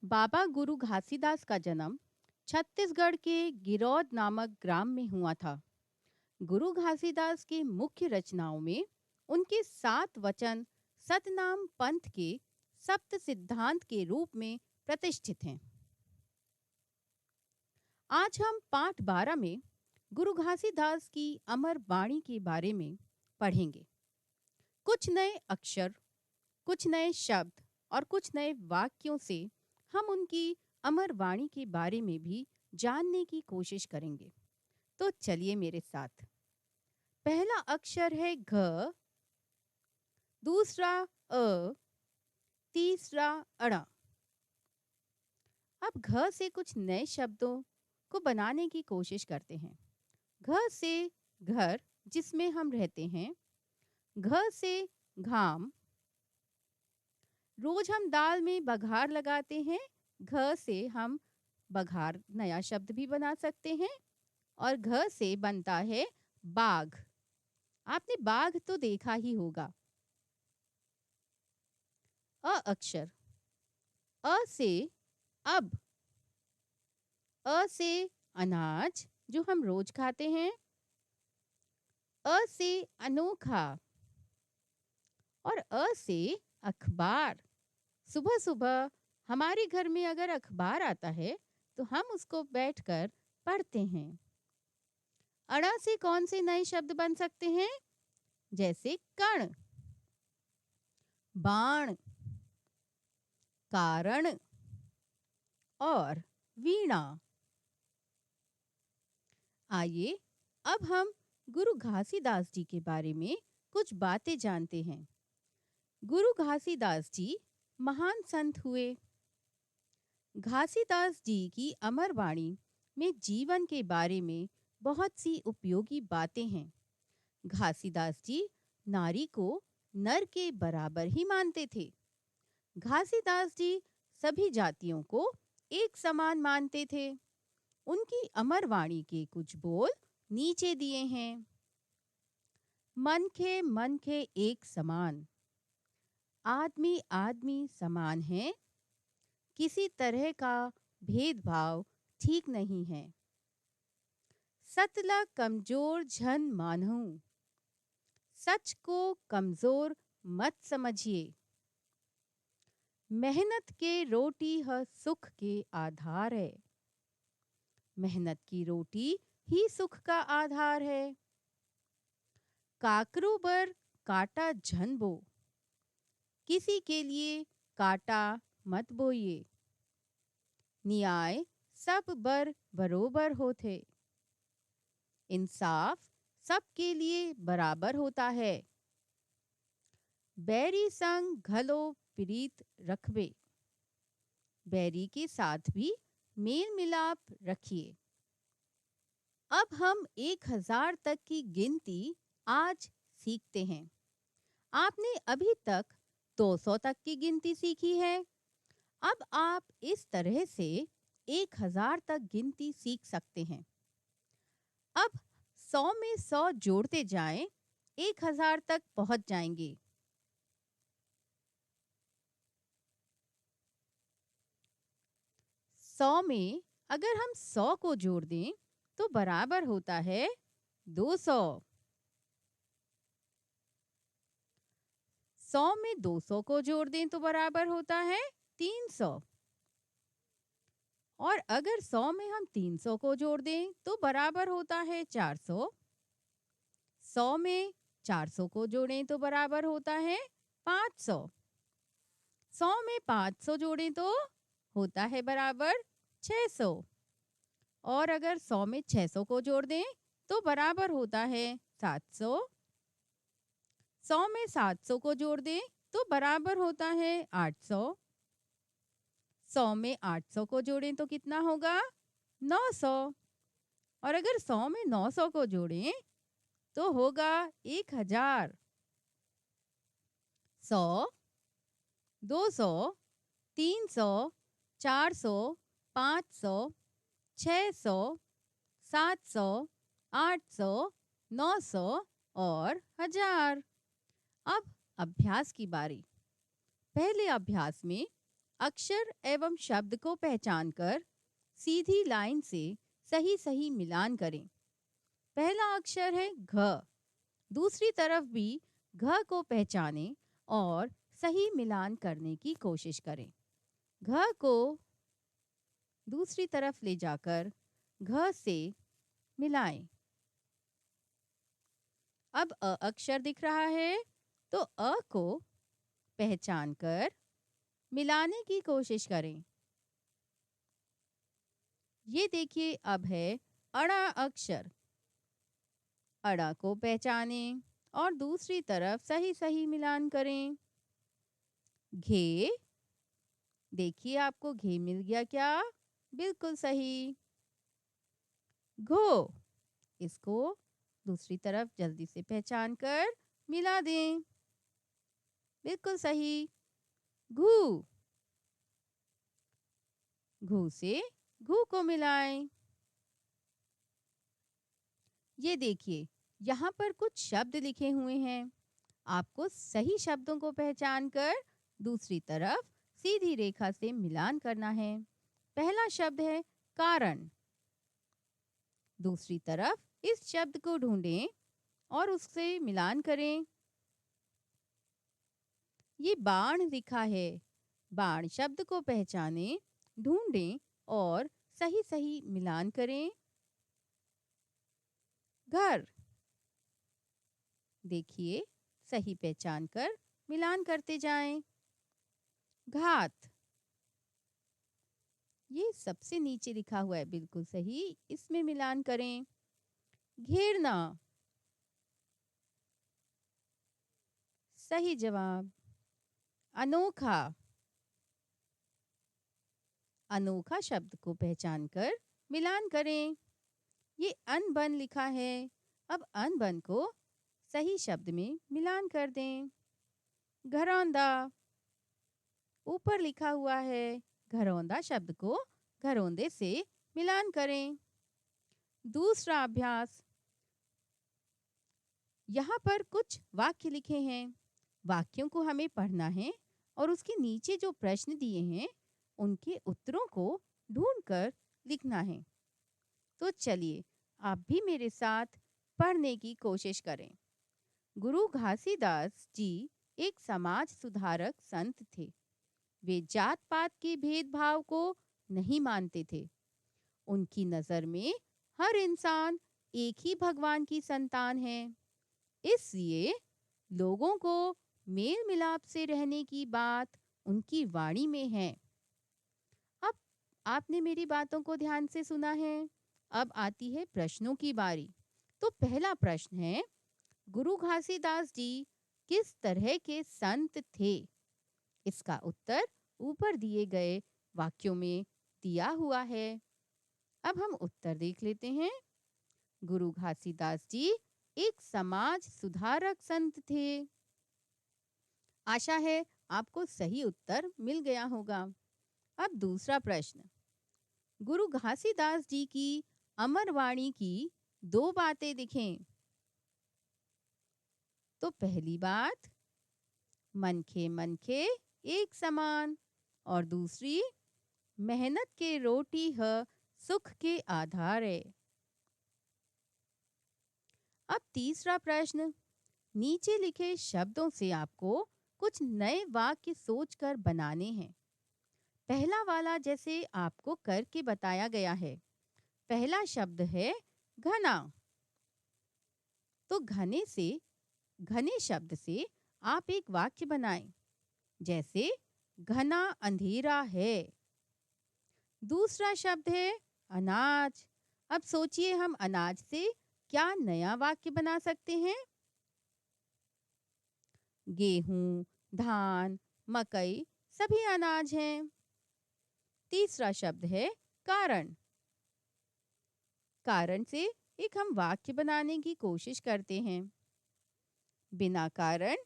बाबा गुरु घासीदास का जन्म छत्तीसगढ़ के गिरौद नामक ग्राम में हुआ था। गुरु घासीदास की मुख्य रचनाओं में उनके 7 वचन सतनाम पंथ के सप्त सिद्धांत के रूप में प्रतिष्ठित हैं। आज हम पाठ 12 में गुरु घासीदास की अमर वाणी के बारे में पढ़ेंगे। कुछ नए अक्षर, कुछ नए शब्द और कुछ नए वाक्यों से हम उनकी अमर वाणी के बारे में भी जानने की कोशिश करेंगे। तो चलिए मेरे साथ। पहला अक्षर है घ, दूसरा अ, तीसरा अड़ा। अब घ से कुछ नए शब्दों को बनाने की कोशिश करते हैं। घ से घर, जिसमें हम रहते हैं। घ से घाम, रोज हम दाल में बघार लगाते हैं। घ से हम बघार नया शब्द भी बना सकते हैं। और घ से बनता है बाघ। आपने बाघ तो देखा ही होगा। अ अक्षर, अ से अब, अ से अनाज जो हम रोज खाते हैं। अ से अनोखा और अ से अखबार। सुबह सुबह हमारे घर में अगर अखबार आता है तो हम उसको बैठकर पढ़ते हैं। अड़ा से कौन से नए शब्द बन सकते हैं? जैसे कण, बाण, कारण और वीणा। आइए अब हम गुरु घासीदास जी के बारे में कुछ बातें जानते हैं। गुरु घासीदास जी महान संत हुए। घासीदास जी की अमर वाणी में जीवन के बारे में बहुत सी उपयोगी बातें हैं। घासीदास जी नारी को नर के बराबर ही मानते थे। घासीदास जी सभी जातियों को एक समान मानते थे। उनकी अमर वाणी के कुछ बोल नीचे दिए हैं। मन खे एक समान, आदमी आदमी समान है, किसी तरह का भेदभाव ठीक नहीं है। सतला कमजोर झन मानहूं, सच को कमजोर मत समझिए। मेहनत के रोटी ह सुख के आधार है, मेहनत की रोटी ही सुख का आधार है। काकरू बर काटा झन बो, किसी के लिए काटा मत बोइए। न्याय सब बर बरोबर होते, इंसाफ सबके लिए बराबर होता है। बैरी संग घलो प्रीत रखबे, बैरी के साथ भी मेल मिलाप रखिए। अब हम 1000 तक की गिनती आज सीखते हैं। आपने अभी तक 200 तक की गिनती सीखी है। अब आप इस तरह से 1000 तक गिनती सीख सकते हैं। अब 100 में 100 जोड़ते जाएं, 1000 तक पहुंच जाएंगे। 100 में अगर हम 100 को जोड़ दें तो बराबर होता है 200। 100 में 200 को जोड़ दें तो बराबर होता है 300। और अगर 100 में हम 300 को जोड़ दें तो बराबर होता है 400। 100 में 400 को जोड़ें तो बराबर होता है 500। 100 में 500 जोड़ें तो होता है बराबर 600। और अगर 100 में 600 को जोड़ दें तो बराबर होता है 700। 100 में 700 को जोड़ दें तो बराबर होता है 800। 100 में 800 को जोड़ें तो कितना होगा? 900। और अगर 100 में 900 को जोड़ें तो होगा 1000। 100, 200, 300, 400, 500, 600, 700, 800, 900 और 1000। अब अभ्यास की बारी। पहले अभ्यास में अक्षर एवं शब्द को पहचान कर सीधी लाइन से सही सही मिलान करें। पहला अक्षर है घ। दूसरी तरफ भी घ को पहचानें और सही मिलान करने की कोशिश करें। घ को दूसरी तरफ ले जाकर घ से मिलाएं। अब अ अक्षर दिख रहा है तो अ को पहचान कर मिलाने की कोशिश करें। ये देखिए अब है अड़ा अक्षर। अड़ा को पहचानें और दूसरी तरफ सही सही मिलान करें। घे, देखिए आपको घे मिल गया क्या? बिल्कुल सही। घो, इसको दूसरी तरफ जल्दी से पहचान कर मिला दें। बिल्कुल सही। घू, घू से घू को मिलाएं। ये देखिए यहाँ पर कुछ शब्द लिखे हुए हैं। आपको सही शब्दों को पहचान कर दूसरी तरफ सीधी रेखा से मिलान करना है। पहला शब्द है कारण। दूसरी तरफ इस शब्द को ढूंढें और उससे मिलान करें। ये बाण लिखा है। बाण शब्द को पहचानें, ढूंढें और सही सही मिलान करें। घर, देखिए सही पहचान कर मिलान करते जाएं। घात, ये सबसे नीचे लिखा हुआ है, बिल्कुल सही, इसमें मिलान करें। घेरना, सही जवाब। अनोखा, अनोखा शब्द को पहचान कर मिलान करें। ये अनबन लिखा है। अब अनबन को सही शब्द में मिलान कर दें। घरौंदा, ऊपर लिखा हुआ है। घरौंदा शब्द को घरौंदे से मिलान करें। दूसरा अभ्यास, यहाँ पर कुछ वाक्य लिखे हैं। वाक्यों को हमें पढ़ना है और उसके नीचे जो प्रश्न दिए हैं उनके उत्तरों को ढूंढकर लिखना है। तो चलिए आप भी मेरे साथ पढ़ने की कोशिश करें। गुरु घासीदास जी एक समाज सुधारक संत थे। वे जात पात के भेदभाव को नहीं मानते थे। उनकी नज़र में हर इंसान एक ही भगवान की संतान है। इसलिए लोगों को मेल मिलाप से रहने की बात उनकी वाणी में है। अब आपने मेरी बातों को ध्यान से सुना है। अब आती है प्रश्नों की बारी। तो पहला प्रश्न है, गुरु घासीदास जी किस तरह के संत थे? इसका उत्तर ऊपर दिए गए वाक्यों में दिया हुआ है। अब हम उत्तर देख लेते हैं। गुरु घासीदास जी एक समाज सुधारक संत थे। आशा है आपको सही उत्तर मिल गया होगा। अब दूसरा प्रश्न, गुरु घासीदास जी की अमर वाणी की दो बातें लिखें। तो पहली बात, मनखे मनखे एक समान, और दूसरी, मेहनत के रोटी है सुख के आधारे। अब तीसरा प्रश्न, नीचे लिखे शब्दों से आपको कुछ नए वाक्य सोचकर बनाने हैं। पहला वाला जैसे आपको करके बताया गया है। पहला शब्द है घना। तो घने शब्द से आप एक वाक्य बनाएं, जैसे घना अंधेरा है। दूसरा शब्द है अनाज। अब सोचिए हम अनाज से क्या नया वाक्य बना सकते हैं? गेहूं, धान, मकई सभी अनाज हैं। तीसरा शब्द है कारण। कारण से एक हम वाक्य बनाने की कोशिश करते हैं। बिना कारण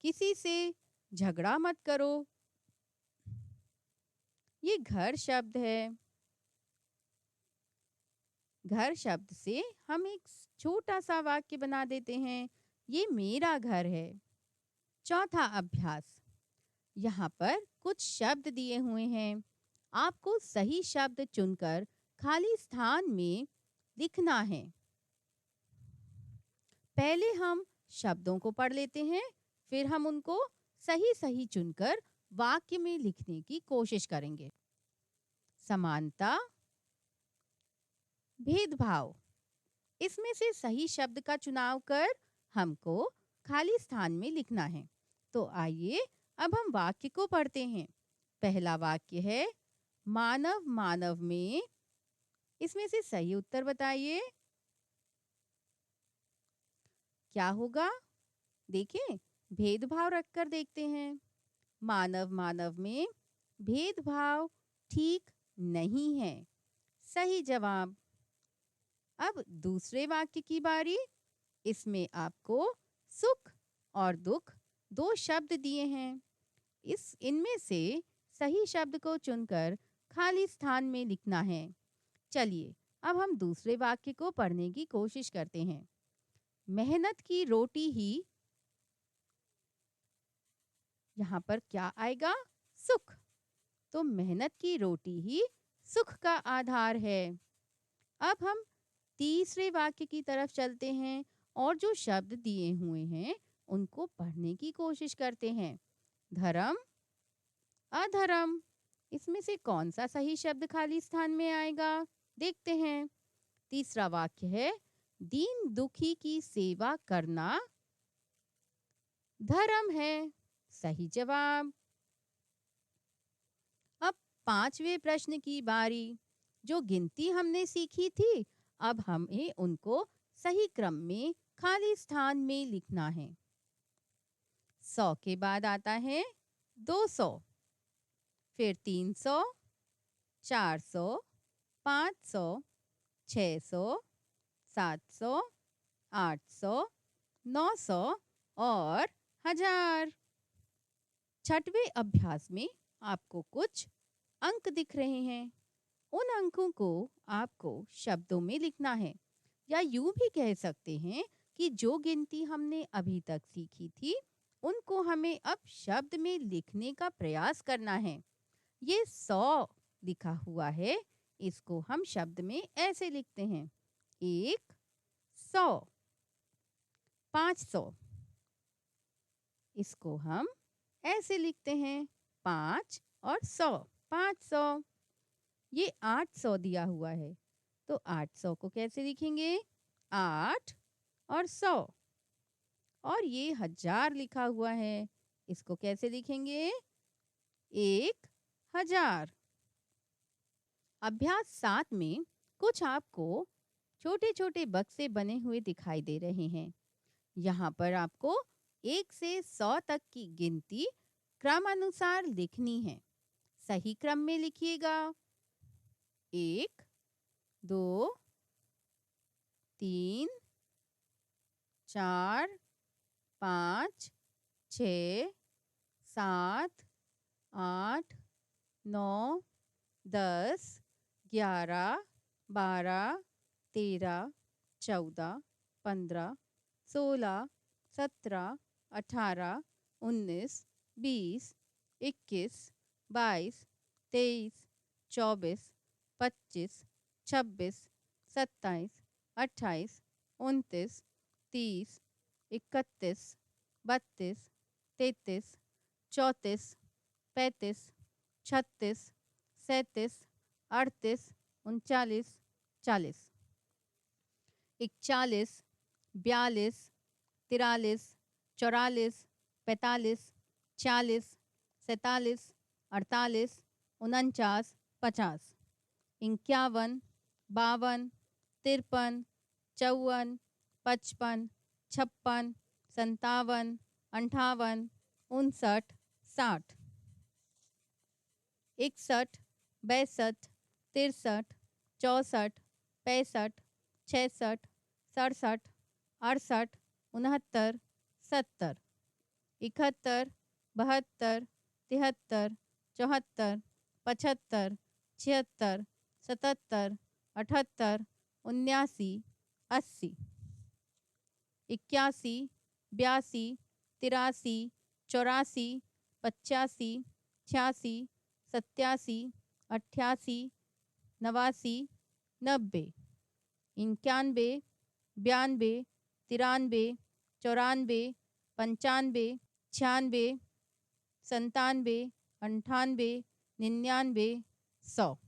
किसी से झगड़ा मत करो। ये घर शब्द है। घर शब्द से हम एक छोटा सा वाक्य बना देते हैं, ये मेरा घर है। चौथा अभ्यास, यहाँ पर कुछ शब्द दिए हुए हैं। आपको सही शब्द चुनकर खाली स्थान में लिखना है। पहले हम शब्दों को पढ़ लेते हैं, फिर हम उनको सही सही चुनकर वाक्य में लिखने की कोशिश करेंगे। समानता, भेदभाव। इसमें से सही शब्द का चुनाव कर हमको खाली स्थान में लिखना है। तो आइए अब हम वाक्य को पढ़ते हैं। पहला वाक्य है मानव मानव में। इसमें से सही उत्तर बताइए, क्या होगा? देखें, भेदभाव रखकर देखते हैं। मानव मानव में भेदभाव ठीक नहीं है। सही जवाब। अब दूसरे वाक्य की बारी। इसमें आपको सुख और दुख दो शब्द दिए हैं। इनमें से सही शब्द को चुनकर खाली स्थान में लिखना है। चलिए अब हम दूसरे वाक्य को पढ़ने की कोशिश करते हैं। मेहनत की रोटी ही, यहाँ पर क्या आएगा? सुख। तो मेहनत की रोटी ही सुख का आधार है। अब हम तीसरे वाक्य की तरफ चलते हैं और जो शब्द दिए हुए हैं उनको पढ़ने की कोशिश करते हैं। धर्म, अधर्म। इसमें से कौन सा सही शब्द खाली स्थान में आएगा? देखते हैं। तीसरा वाक्य है दीन दुखी की सेवा करना धर्म है। सही जवाब। अब पांचवें प्रश्न की बारी। जो गिनती हमने सीखी थी, अब हमें उनको सही क्रम में खाली स्थान में लिखना है। 100 के बाद आता है 200, फिर 300, 400, 500, 600, 700, 800, 900 और 1000। छठवें अभ्यास में आपको कुछ अंक दिख रहे हैं। उन अंकों को आपको शब्दों में लिखना है, या यूं भी कह सकते हैं कि जो गिनती हमने अभी तक सीखी थी उनको हमें अब शब्द में लिखने का प्रयास करना है। ये 100 लिखा हुआ है, इसको हम शब्द में ऐसे लिखते हैं। 100, 500, इसको हम ऐसे लिखते हैं। 5 और 100, 500। ये 800 दिया हुआ है, तो 800 को कैसे लिखेंगे? 8 और 100। और ये 1000 लिखा हुआ है, इसको कैसे लिखेंगे? 1000। अभ्यास 7 में कुछ आपको छोटे छोटे बक्से बने हुए दिखाई दे रहे हैं। यहाँ पर आपको 1 से 100 तक की गिनती क्रमानुसार लिखनी है। सही क्रम में लिखिएगा। 1, 2, 3, 4, 5, 6, 7, 8, 9, 10, 11, 12, 13, 14, 15, 16, 17, 18, 19, 20, 21, 22, 23, 24, 25, 26, 27, 28, 29, 30, 31, 32, 33, 34, 35, 36, 37, 38, 39, 40, 41, 42, 43, 44, 45, 46, 47, 48, 49, 50, 51, 52, 53, 54, 55, 56, 57, 58, 59, 60, 61, 62, 63, 64, 65, 66, 67, 68, 69, 70, 71, 72, 73, 74, 75, 76, 77, 78, 79, 80, 81, 82, 83, 84, 85, 86, 87, 88, 89, 90, 91, 92, 93, 94, 95, 96, 97, 98, 99, 100।